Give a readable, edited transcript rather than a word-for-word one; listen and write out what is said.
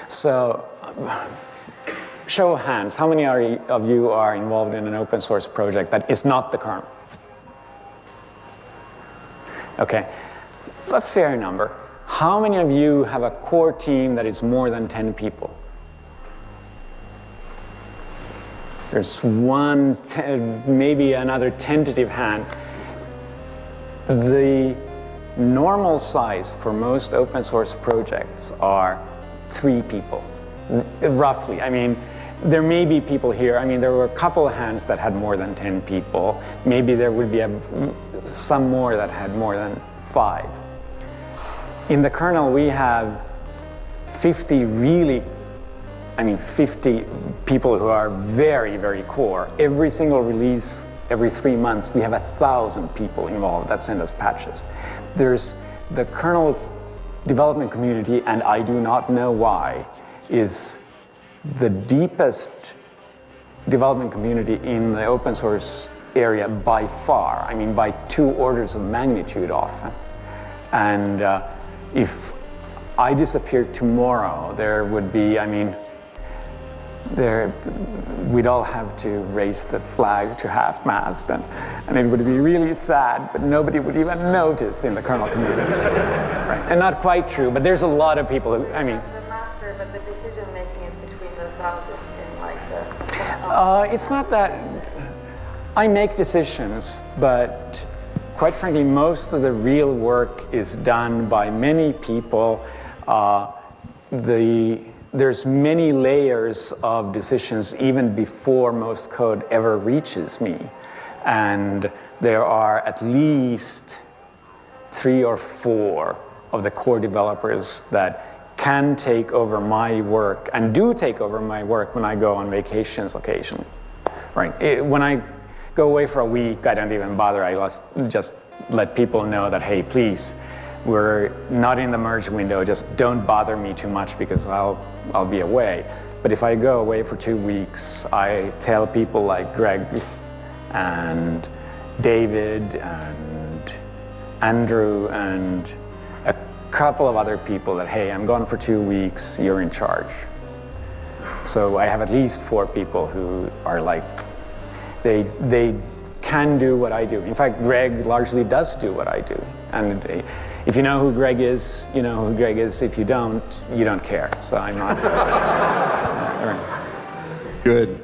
So, show of hands, how many of you are involved in an open source project that is not the kernel? Okay, a fair number. How many of you have a core team that is more than 10 people? There's one, maybe another tentative hand. The normal size for most open source projects are 3 people, roughly. I mean, there may be people here. I mean, there were a couple of hands that had more than 10 people. Maybe there would be some more that had more than 5. In the kernel, we have 50 people who are very, very core. Every single release, every 3 months, we have 1,000 people involved that send us patches. There's the kernel development community, and I do not know why, is the deepest development community in the open source area by far. I mean, by 2 orders of magnitude often. And if I disappeared tomorrow, there would be, we'd all have to raise the flag to half-mast, and it would be really sad, but nobody would even notice in the kernel community. Right? And not quite true, but there's a lot of people who, The master, but the decision-making is between the 1,000 in the... it's not that I make decisions, but quite frankly, most of the real work is done by many people. There's many layers of decisions even before most code ever reaches me. And there are at least 3 or 4 of the core developers that can take over my work and do take over my work when I go on vacations occasionally. Right? When I go away for a week, I don't even bother. I just let people know that, hey, please, we're not in the merge window. Just don't bother me too much because I'll be away. But if I go away for 2 weeks, I tell people like Greg and David and Andrew and a couple of other people that, hey, I'm gone for 2 weeks, you're in charge. So I have at least 4 people who are like, they can do what I do. In fact, Greg largely does do what I do. And if you know who Greg is, you know who Greg is. If you don't care. So I'm not. All right. Good.